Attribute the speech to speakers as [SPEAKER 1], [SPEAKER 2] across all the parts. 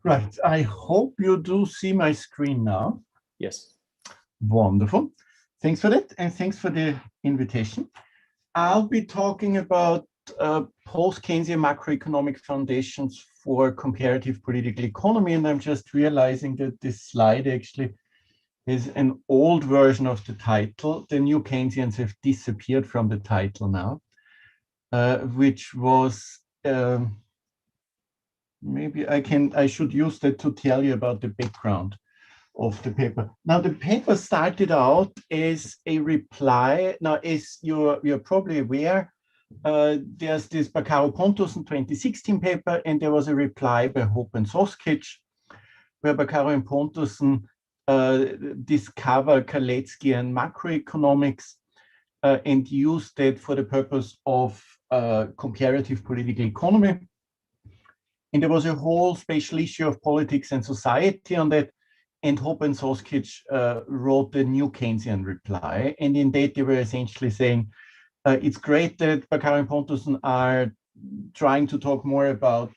[SPEAKER 1] Right. I hope you do see my screen now.
[SPEAKER 2] Yes.
[SPEAKER 1] Wonderful. Thanks for that, and thanks for the invitation. I'll be talking about post-Keynesian macroeconomic foundations for comparative political economy, and I'm just realizing that this slide actually is an old version of the title. The new Keynesians have disappeared from the title now, which was maybe I should use that to tell you about the background of the paper. Now, the paper started out as a reply. Now, as you're probably aware, there's this Baccaro-Pontusson 2016 paper, and there was a reply by Hope and Soskic, where Baccaro and Pontusson discover Kaleckian macroeconomics and used it for the purpose of comparative political economy. And there was a whole special issue of politics and society on that. And Hope and Soskic wrote the new Keynesian reply. And in that, they were essentially saying, it's great that Baccaro and Pontusson are trying to talk more about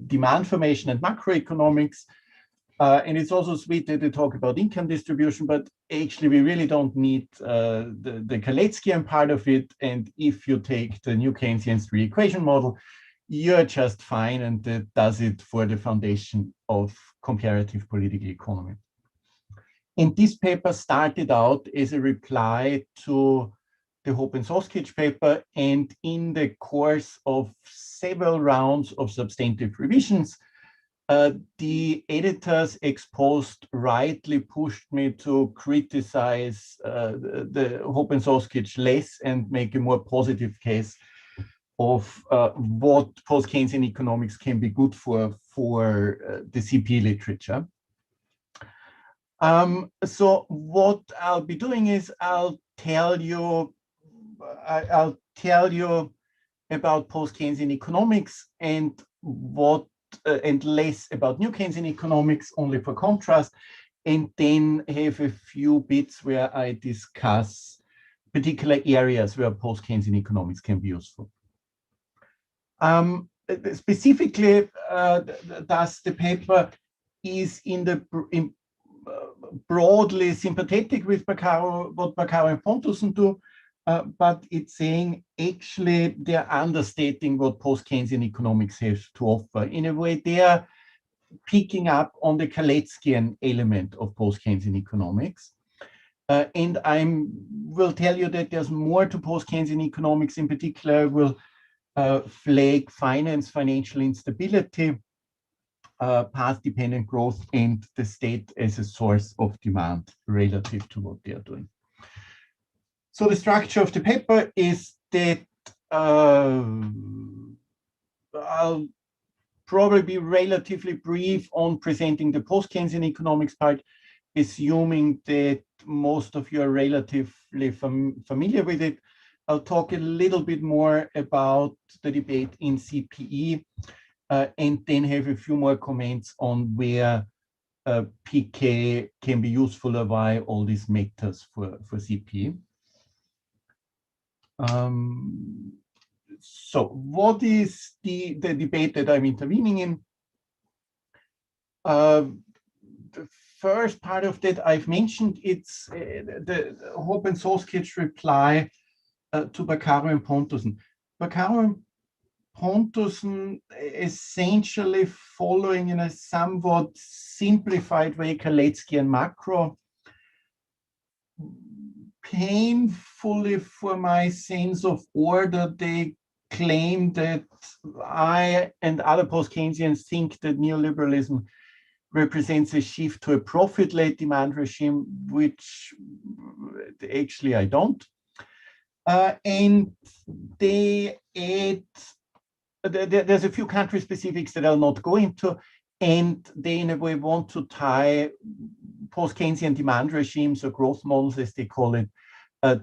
[SPEAKER 1] demand formation and macroeconomics. And it's also sweet that they talk about income distribution, but actually we really don't need the Kaleckian part of it. And if you take the new Keynesian's three-equation model, you're just fine, and that does it for the foundation of comparative political economy. And this paper started out as a reply to the Hope and Soskic paper, and in the course of several rounds of substantive revisions, the editors ex post rightly pushed me to criticize the Hope and Soskic less and make a more positive case of what post-Keynesian economics can be good for the CP literature. So what I'll be doing is I'll tell you about post-Keynesian economics and less about new Keynesian economics, only for contrast, and then have a few bits where I discuss particular areas where post-Keynesian economics can be useful. Specifically, thus the paper is broadly sympathetic with what Baccaro and Pontusson do, but it's saying actually they're understating what post-Keynesian economics has to offer. In a way, they're picking up on the Kaleckian element of post-Keynesian economics. And I will tell you that there's more to post-Keynesian economics. In particular, will flag financial instability, path-dependent growth, and the state as a source of demand relative to what they are doing. So the structure of the paper is that I'll probably be relatively brief on presenting the post-Keynesian economics part, assuming that most of you are relatively familiar with it. I'll talk a little bit more about the debate in CPE, and then have a few more comments on where PK can be useful or why all this matters for CPE. So what is the debate that I'm intervening in? The first part of that I've mentioned, it's the Hope and Soskic reply to Baccaro and Pontusson. Baccaro and Pontusson essentially following in a somewhat simplified way Kaleckian macro. Painfully for my sense of order, they claim that I and other post-Keynesians think that neoliberalism represents a shift to a profit-led demand regime, which actually I don't. And they add, there's a few country specifics that I'll not go into, and they in a way want to tie post-Keynesian demand regimes or growth models, as they call it,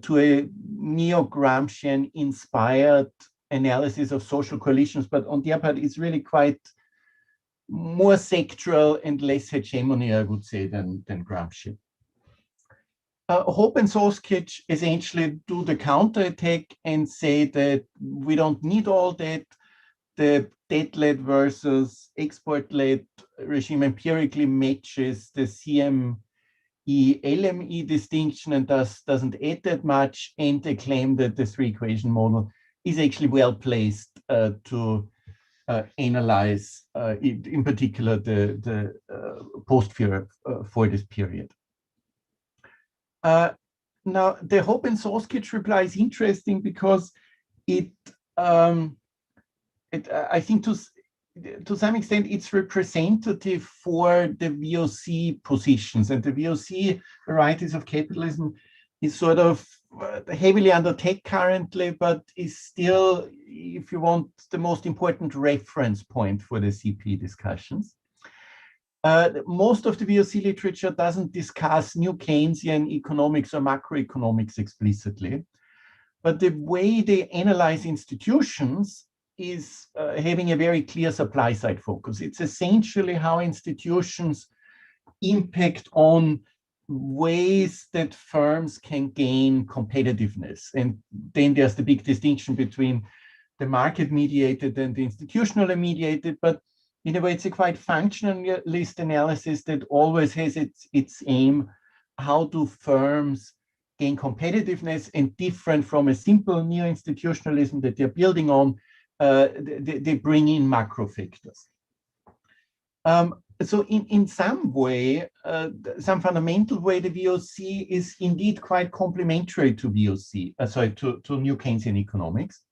[SPEAKER 1] to a neo-Gramscian inspired analysis of social coalitions. But on their part, it's really quite more sectoral and less hegemony, I would say, than Gramsci. Hope and Soskic essentially do the counterattack and say that we don't need all that. the debt-led versus export-led regime empirically matches the CME-LME distinction and thus doesn't add that much, and they claim that the three-equation model is actually well placed to analyze, in particular, the post-fear for this period. Now, the Hope and Soskich reply is interesting because I think to some extent it's representative for the VOC positions, and the VOC varieties of capitalism is sort of heavily under tech currently, but is still, if you want, the most important reference point for the CP discussions. Most of the VOC literature doesn't discuss new Keynesian economics or macroeconomics explicitly, but the way they analyze institutions is having a very clear supply side focus. It's essentially how institutions impact on ways that firms can gain competitiveness. And then there's the big distinction between the market mediated and the institutional mediated, but in a way, it's a quite functionalist analysis that always has its aim. How do firms gain competitiveness, and different from a simple neo-institutionalism that they're building on, they bring in macro factors. So in some way, some fundamental way, the VOC is indeed quite complementary to VOC, to new Keynesian economics.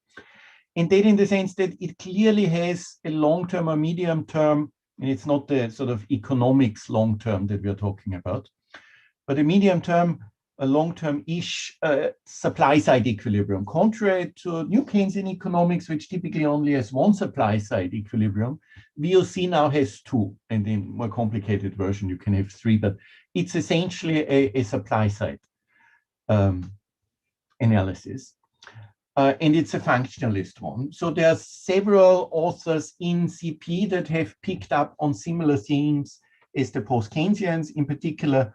[SPEAKER 1] And that in the sense that it clearly has a long-term or medium-term, and it's not the sort of economics long-term that we're talking about, but a medium-term, a long-term-ish supply-side equilibrium, contrary to new Keynesian economics, which typically only has one supply-side equilibrium. VOC now has two, and in more complicated version, you can have three, but it's essentially a supply-side analysis. And it's a functionalist one. So there are several authors in CP that have picked up on similar themes as the post-Keynesians. In particular,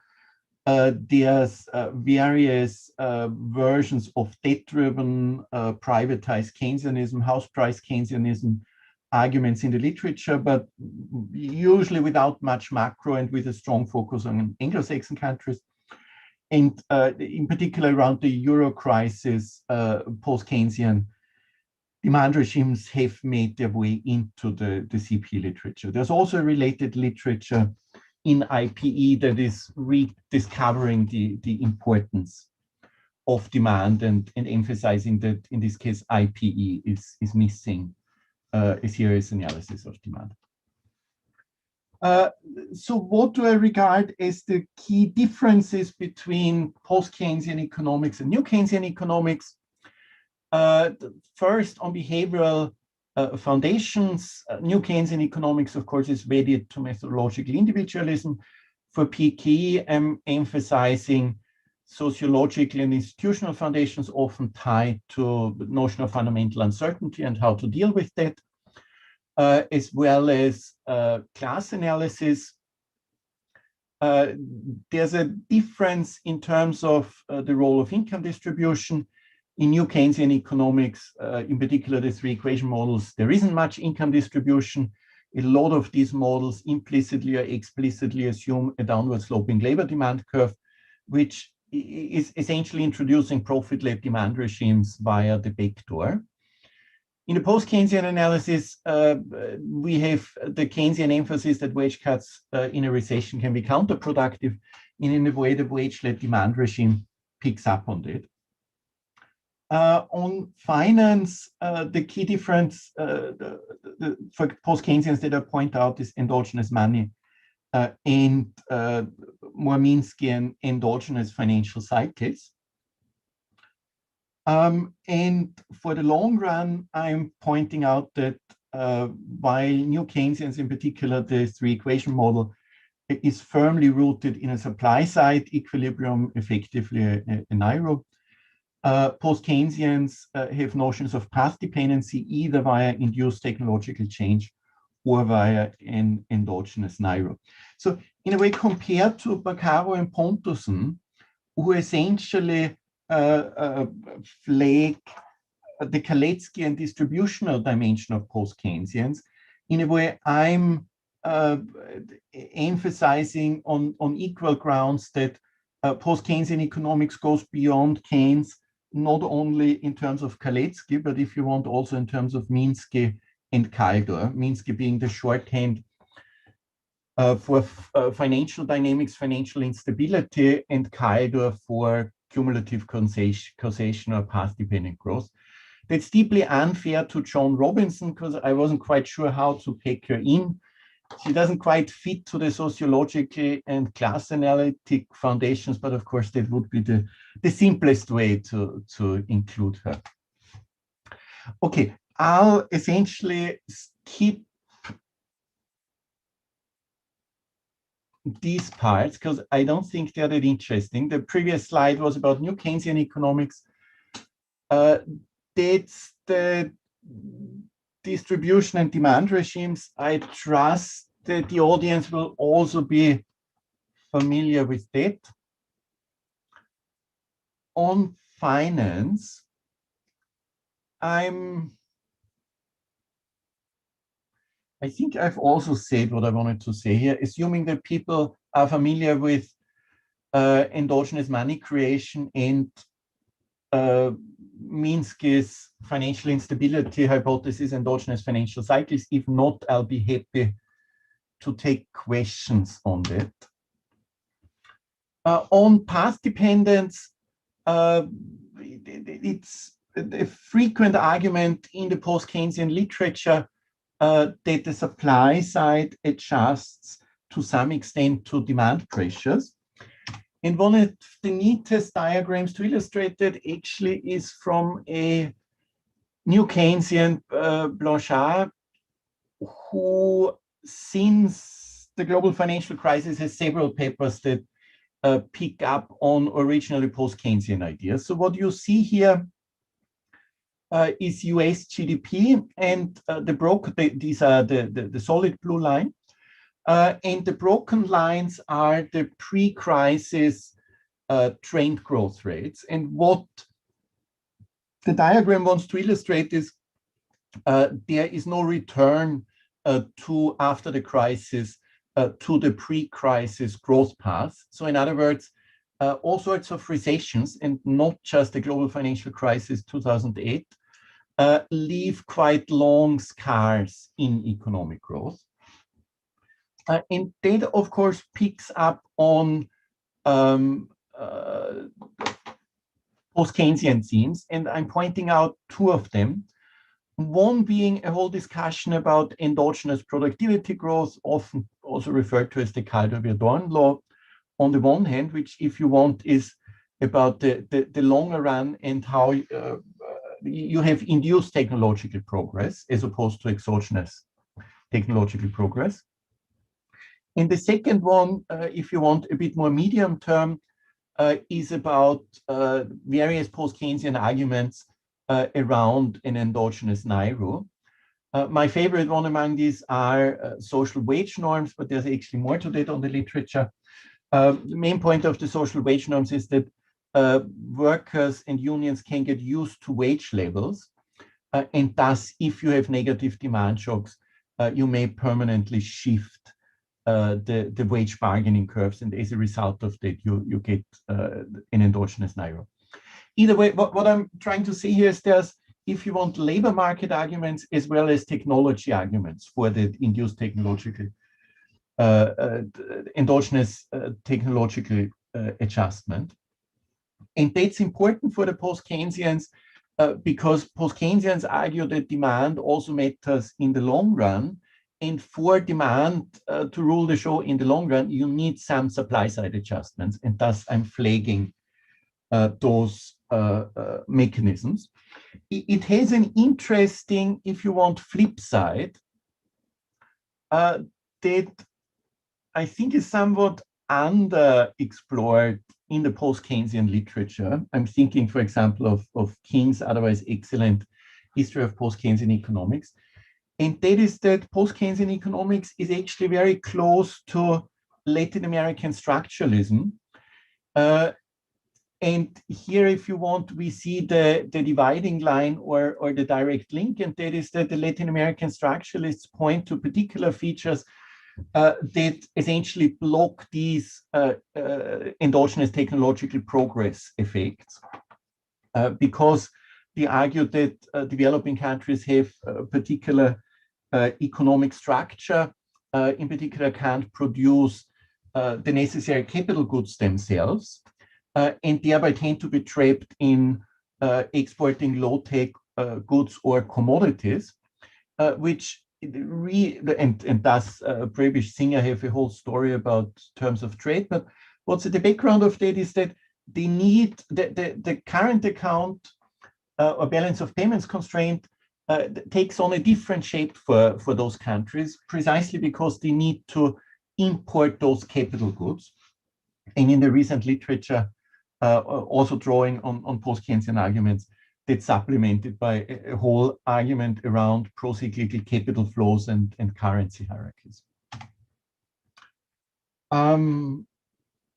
[SPEAKER 1] there's various versions of debt-driven, privatized Keynesianism, house price Keynesianism arguments in the literature, but usually without much macro and with a strong focus on Anglo-Saxon countries. And in particular, around the Euro crisis, post-Keynesian demand regimes have made their way into the CP literature. There's also related literature in IPE that is rediscovering the importance of demand and emphasizing that, in this case, IPE is missing a serious analysis of demand. So what do I regard as the key differences between post-Keynesian economics and new Keynesian economics? First, on behavioral foundations, new Keynesian economics, of course, is wedded to methodological individualism. For PKE, I'm emphasizing sociological and institutional foundations, often tied to the notion of fundamental uncertainty and how to deal with that. As well as class analysis. There's a difference in terms of the role of income distribution. In new Keynesian economics, in particular the three equation models, there isn't much income distribution. A lot of these models implicitly or explicitly assume a downward sloping labor demand curve, which is essentially introducing profit-led demand regimes via the back door. In the post-Keynesian analysis, we have the Keynesian emphasis that wage cuts in a recession can be counterproductive, and in a way the wage-led demand regime picks up on that. On finance, the key difference for post-Keynesians that I point out is endogenous money and more Minskian endogenous financial cycles. And for the long run, I'm pointing out that while new Keynesians, in particular, the three equation model, is firmly rooted in a supply side equilibrium, effectively a NIRO, post-Keynesians have notions of path dependency either via induced technological change or via an endogenous NIRO. So in a way, compared to Baccaro and Pontusson, who essentially flag the Kalecki and distributional dimension of post-Keynesians. In a way, I'm emphasizing on equal grounds that post-Keynesian economics goes beyond Keynes, not only in terms of Kalecki, but if you want, also in terms of Minsky and Kaldor. Minsky being the shorthand for financial dynamics, financial instability, and Kaldor for cumulative causation or path-dependent growth. That's deeply unfair to Joan Robinson, because I wasn't quite sure how to take her in. She doesn't quite fit to the sociological and class analytic foundations, but of course that would be the simplest way to include her. Okay, I'll essentially skip these parts because I don't think they're that interesting. The previous slide was about new Keynesian economics. That's the distribution and demand regimes. I trust that the audience will also be familiar with that. On finance, I think I've also said what I wanted to say here, assuming that people are familiar with endogenous money creation and Minsky's financial instability hypothesis, endogenous financial cycles. If not, I'll be happy to take questions on that. On path dependence, it's a frequent argument in the post-Keynesian literature that the supply side adjusts to some extent to demand pressures. And one of the neatest diagrams to illustrate that actually is from a new Keynesian, Blanchard, who since the global financial crisis has several papers that pick up on originally post-Keynesian ideas. So what you see here is US GDP, and these are the solid blue line. And the broken lines are the pre-crisis trend growth rates. And what the diagram wants to illustrate is there is no return to, after the crisis, to the pre-crisis growth path. So in other words, all sorts of recessions, and not just the global financial crisis 2008, leave quite long scars in economic growth. And that, of course, picks up on post-Keynesian themes, and I'm pointing out two of them. One being a whole discussion about endogenous productivity growth, often also referred to as the Kaldor-Verdorn law, on the one hand, which, if you want, is about the longer run and how you have induced technological progress as opposed to exogenous technological progress. And the second one, if you want a bit more medium term, is about various post-Keynesian arguments around an endogenous NAIRU. My favorite one among these are social wage norms, but there's actually more to that on the literature. The main point of the social wage norms is that workers and unions can get used to wage levels, and thus, if you have negative demand shocks, you may permanently shift the wage bargaining curves, and as a result of that, you get an endogenous NAIRU. Either way, what I'm trying to say here is there's, if you want, labor market arguments as well as technology arguments for the induced technological, endogenous technological adjustment. And that's important for the post-Keynesians because post-Keynesians argue that demand also matters in the long run. And for demand to rule the show in the long run, you need some supply-side adjustments. And thus, I'm flagging those mechanisms. It has an interesting, if you want, flip side that I think is somewhat underexplored in the post-Keynesian literature. I'm thinking, for example, of King's otherwise excellent History of Post-Keynesian Economics. And that is that post-Keynesian economics is actually very close to Latin American structuralism. And here, if you want, we see the dividing line or the direct link, and that is that the Latin American structuralists point to particular features that essentially block these endogenous technological progress effects, because they argue that developing countries have a particular economic structure, in particular can't produce the necessary capital goods themselves, and thereby tend to be trapped in exporting low-tech goods or commodities, which and thus Prebisch Singer have a whole story about terms of trade. But what's at the background of that is that they need the current account or balance of payments constraint takes on a different shape for those countries, precisely because they need to import those capital goods. And in the recent literature, also drawing on post-Keynesian arguments, that's supplemented by a whole argument around pro-cyclical capital flows and currency hierarchies.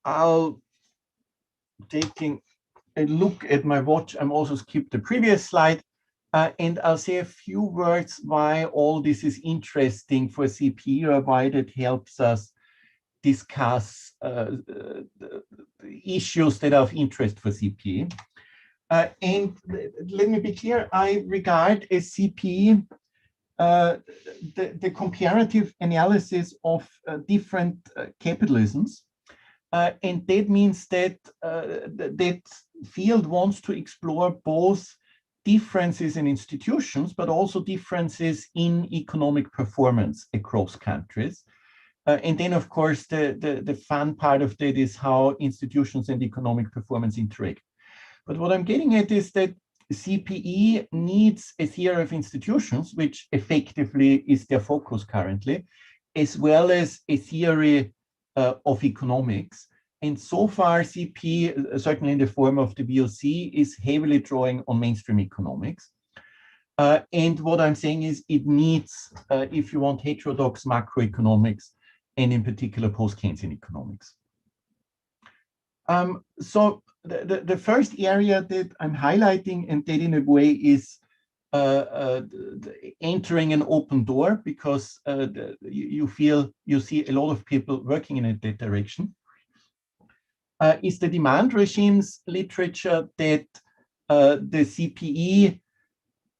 [SPEAKER 1] I'll taking a look at my watch. I'm also skipped the previous slide, and I'll say a few words why all this is interesting for CPE, or why that helps us discuss issues that are of interest for CPE. And let me be clear, I regard as CPE the comparative analysis of different capitalisms. And that means that that field wants to explore both differences in institutions, but also differences in economic performance across countries. And then, of course, the fun part of that is how institutions and economic performance interact. But what I'm getting at is that CPE needs a theory of institutions, which effectively is their focus currently, as well as a theory of economics. And so far, CPE, certainly in the form of the VOC, is heavily drawing on mainstream economics. And what I'm saying is it needs, if you want, heterodox macroeconomics, and in particular post-Keynesian economics. So the first area that I'm highlighting, and that in a way is entering an open door, because you see a lot of people working in that direction, is the demand regimes literature that the CPE,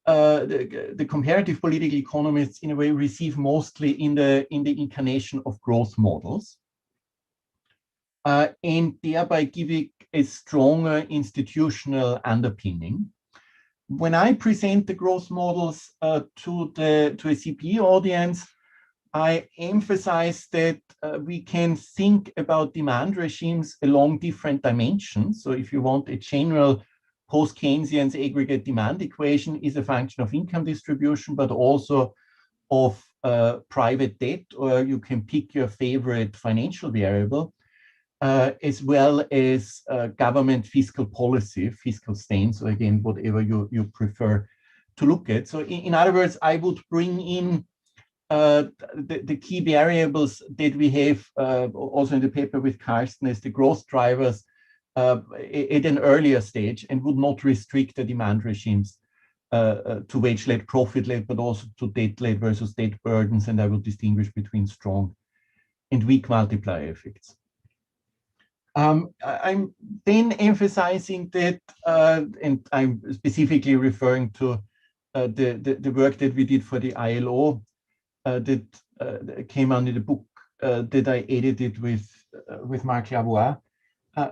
[SPEAKER 1] the comparative political economists, in a way receive mostly in the incarnation of growth models, and thereby giving a stronger institutional underpinning. When I present the growth models to a CPE audience, I emphasize that we can think about demand regimes along different dimensions. So if you want, a general post-Keynesian's aggregate demand equation is a function of income distribution, but also of private debt, or you can pick your favorite financial variable, as well as government fiscal policy, fiscal stance, or again, whatever you prefer to look at. So in other words, I would bring in the key variables that we have also in the paper with Carsten as the growth drivers at an earlier stage, and would not restrict the demand regimes to wage-led, profit-led, but also to debt-led versus debt burdens, and I will distinguish between strong and weak multiplier effects. I'm then emphasizing that, and I'm specifically referring to the work that we did for the ILO that came under the book that I edited with Marc Lavoie,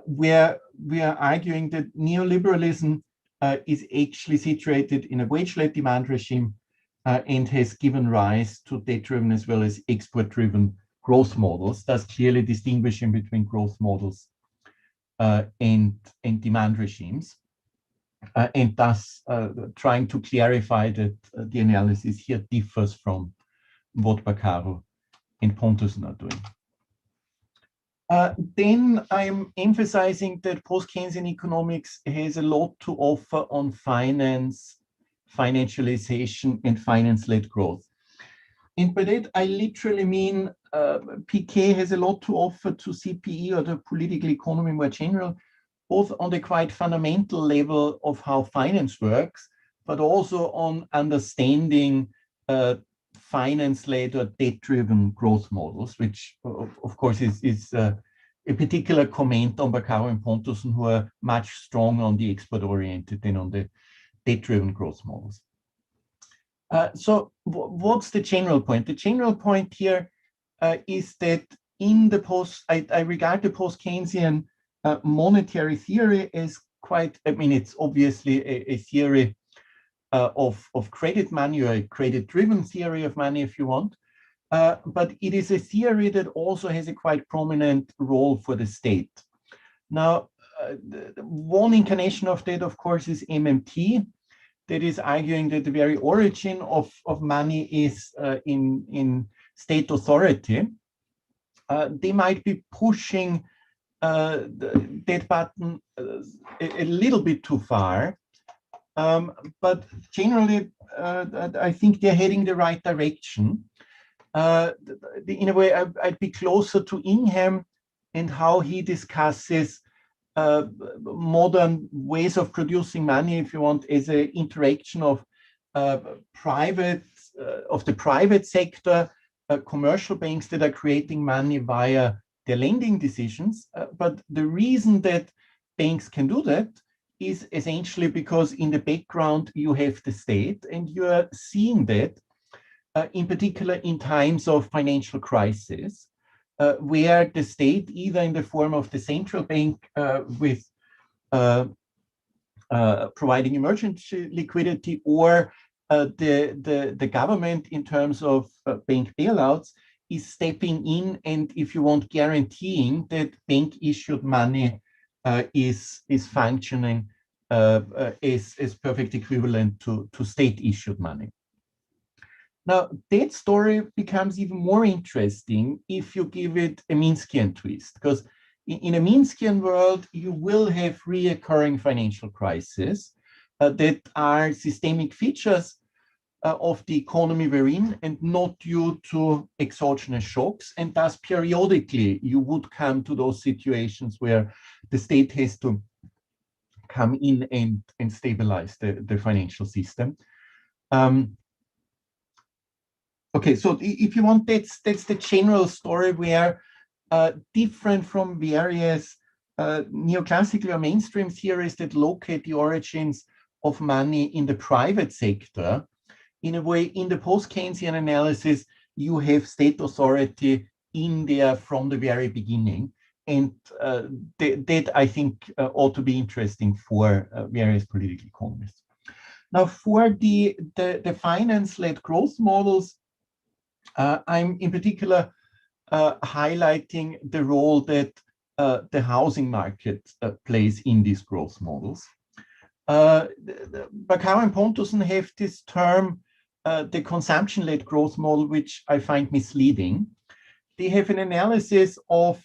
[SPEAKER 1] where we are arguing that neoliberalism is actually situated in a wage-led demand regime and has given rise to debt-driven as well as export-driven growth models, thus clearly distinguishing between growth models and demand regimes, and thus trying to clarify that the analysis here differs from what Baccaro and Pontusson are doing. Then I'm emphasizing that post-Keynesian economics has a lot to offer on finance, financialization, and finance-led growth. And by that, I literally mean PK has a lot to offer to CPE or the political economy more general both on the quite fundamental level of how finance works, but also on understanding finance-led or debt-driven growth models, which of course is a particular comment on Baccaro and Pontusson, who are much stronger on the export-oriented than on the debt-driven growth models. So what's the general point? The general point here is that in the I regard the post-Keynesian monetary theory as quite, I mean, it's obviously a theory of credit money, or a credit-driven theory of money, if you want. But it is a theory that also has a quite prominent role for the state. Now, one incarnation of that, of course, is MMT, that is arguing that the very origin of money is in state authority. They might be pushing that button a little bit too far, but generally, I think they're heading the right direction. In a way, I'd be closer to Ingham and how he discusses modern ways of producing money, if you want, as an interaction of the private sector, commercial banks that are creating money via their lending decisions. But the reason that banks can do that is essentially because in the background you have the state, and you are seeing that in particular in times of financial crisis, where the state, either in the form of the central bank with providing emergency liquidity, or the government in terms of bank bailouts, is stepping in and, if you want, guaranteeing that bank issued money is functioning as perfect equivalent to state issued money. Now, that story becomes even more interesting if you give it a Minskian twist, because in a Minskian world, you will have reoccurring financial crises that are systemic features of the economy we're in, and not due to exogenous shocks. And thus, periodically, you would come to those situations where the state has to come in and stabilize the financial system. Okay, so if you want, that's the general story, where different from various neoclassical or mainstream theories that locate the origins of money in the private sector, in a way, in the post-Keynesian analysis, you have state authority in there from the very beginning. And that, I think, ought to be interesting for various political economists. Now, for the finance-led growth models, I'm in particular highlighting the role that the housing market plays in these growth models. Baccaro and Pontusson have this term, the consumption-led growth model, which I find misleading. They have an analysis of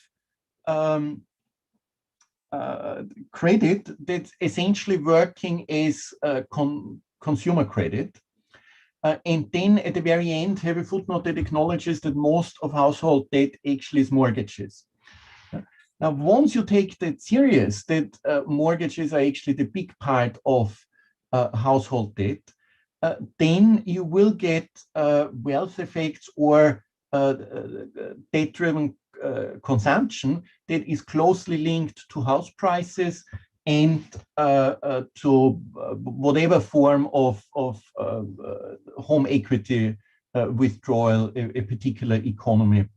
[SPEAKER 1] credit that's essentially working as consumer credit. And then at the very end, have a footnote that acknowledges that most of household debt actually is mortgages. Now, once you take that serious, that mortgages are actually the big part of household debt, then you will get wealth effects or debt-driven consumption that is closely linked to house prices and to whatever form of home equity withdrawal a particular economy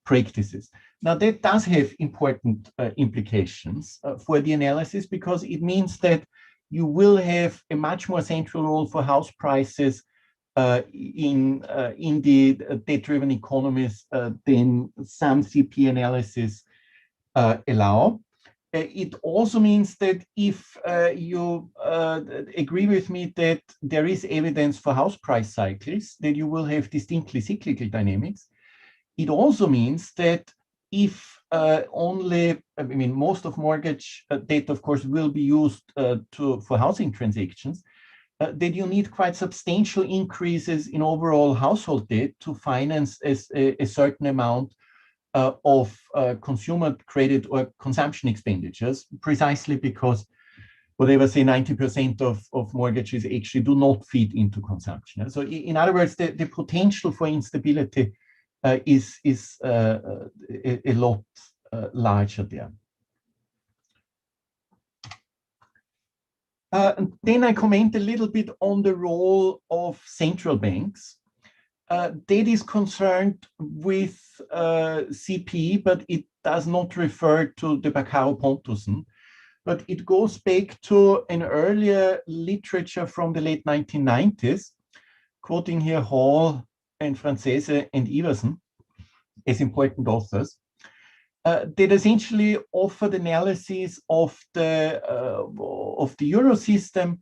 [SPEAKER 1] practices. Now, that does have important implications for the analysis, because it means that you will have a much more central role for house prices in the debt-driven economies than some CP analysis allow. It also means that if you agree with me that there is evidence for house price cycles, that you will have distinctly cyclical dynamics. It also means that if most of mortgage debt, of course, will be used for housing transactions, that you need quite substantial increases in overall household debt to finance a certain amount of consumer credit or consumption expenditures, precisely because whatever, say, 90% of mortgages actually do not feed into consumption. So in other words, the potential for instability is a lot larger there. And then I comment a little bit on the role of central banks. That is concerned with CP, but it does not refer to the Baccaro-Pontusson, but it goes back to an earlier literature from the late 1990s, quoting here Hall and Francese and Iversen as important authors, that essentially offered analysis of the euro system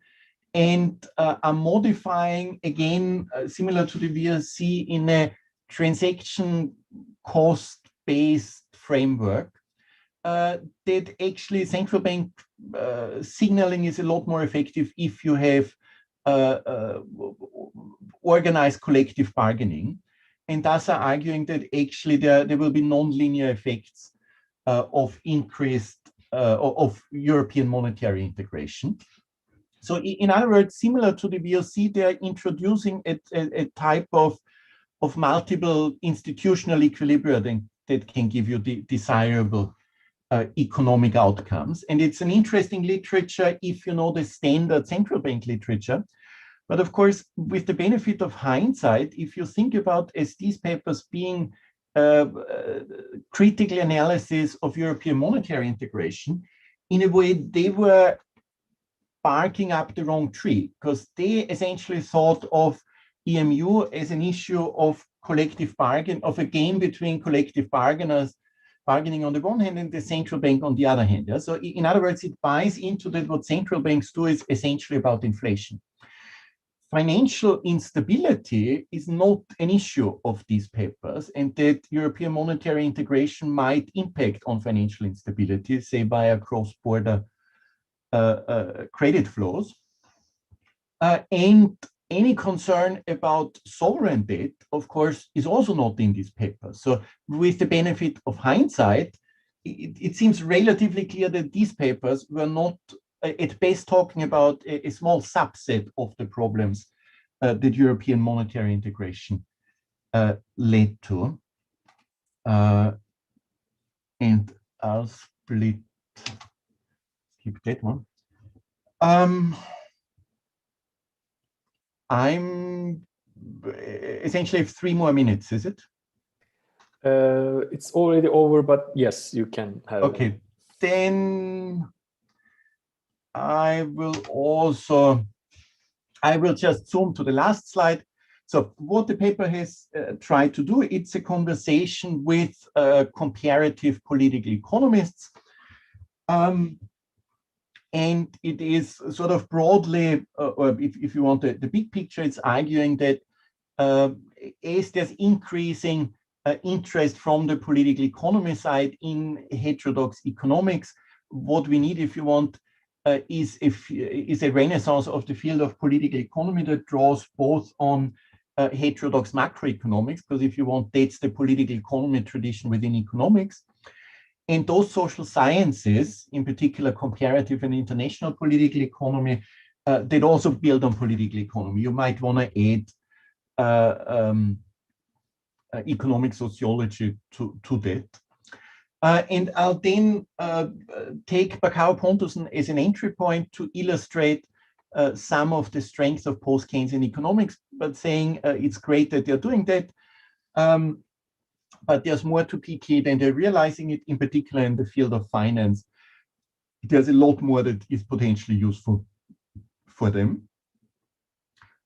[SPEAKER 1] and are modifying, again, similar to the VRC, in a transaction cost-based framework, that actually central bank signaling is a lot more effective if you have organized collective bargaining, and thus are arguing that actually there will be non-linear effects of increased of European monetary integration. So in other words, similar to the VOC, they're introducing a type of multiple institutional equilibria that can give you the desirable economic outcomes. And it's an interesting literature if you know the standard central bank literature. But of course, with the benefit of hindsight, if you think about as these papers being critical analysis of European monetary integration, in a way they were barking up the wrong tree, because they essentially thought of EMU as an issue of collective bargain, of a game between collective bargainers, bargaining on the one hand and the central bank on the other hand. Yeah? So in other words, it buys into that what central banks do is essentially about inflation. Financial instability is not an issue of these papers, and that European monetary integration might impact on financial instability, say via cross-border credit flows. And any concern about sovereign debt, of course, is also not in these papers. So with the benefit of hindsight, it seems relatively clear that these papers were not at best talking about a small subset of the problems that European monetary integration led to. And I'll skip that one. I'm essentially have 3 more minutes, is it?
[SPEAKER 2] It's already over, but yes, you can have.
[SPEAKER 1] Okay, then I will just zoom to the last slide. So what the paper has tried to do, it's a conversation with comparative political economists. And it is sort of broadly, or if you want the big picture, it's arguing that as there's increasing interest from the political economy side in heterodox economics, what we need, if you want, is a renaissance of the field of political economy that draws both on heterodox macroeconomics, because if you want, that's the political economy tradition within economics, and those social sciences, in particular comparative and international political economy, that also build on political economy. You might want to add economic sociology to that. And I'll then take Baccaro-Pontusson as an entry point to illustrate some of the strengths of post-Keynesian economics, but saying it's great that they're doing that, but there's more to PK than they're realizing it, in particular in the field of finance. There's a lot more that is potentially useful for them.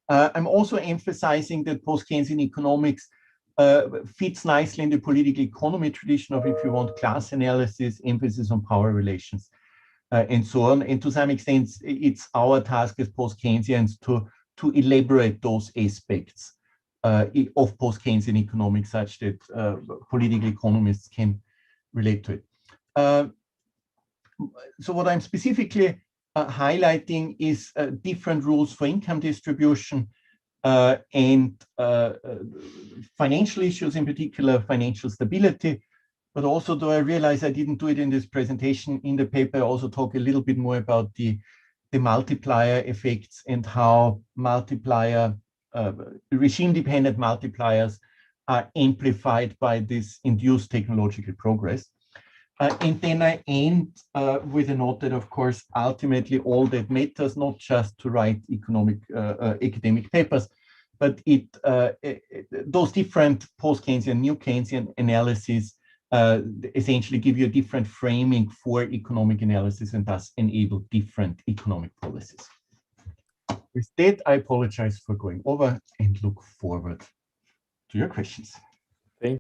[SPEAKER 1] I'm also emphasizing that post-Keynesian economics fits nicely in the political economy tradition of, if you want, class analysis, emphasis on power relations, and so on. And to some extent, it's our task as post-Keynesians to elaborate those aspects of post-Keynesian economics such that political economists can relate to it. So what I'm specifically highlighting is different rules for income distribution and financial issues, in particular financial stability, But also, though I realize I didn't do it in this presentation, in the paper, I also talk a little bit more about the multiplier effects and how multiplier, regime-dependent multipliers are amplified by this induced technological progress. And then I end with a note that, of course, ultimately all that matters, not just to write academic papers, but those different post-Keynesian, new Keynesian analyses essentially give you a different framing for economic analysis and thus enable different economic policies. With that, I apologize for going over and look forward to your questions.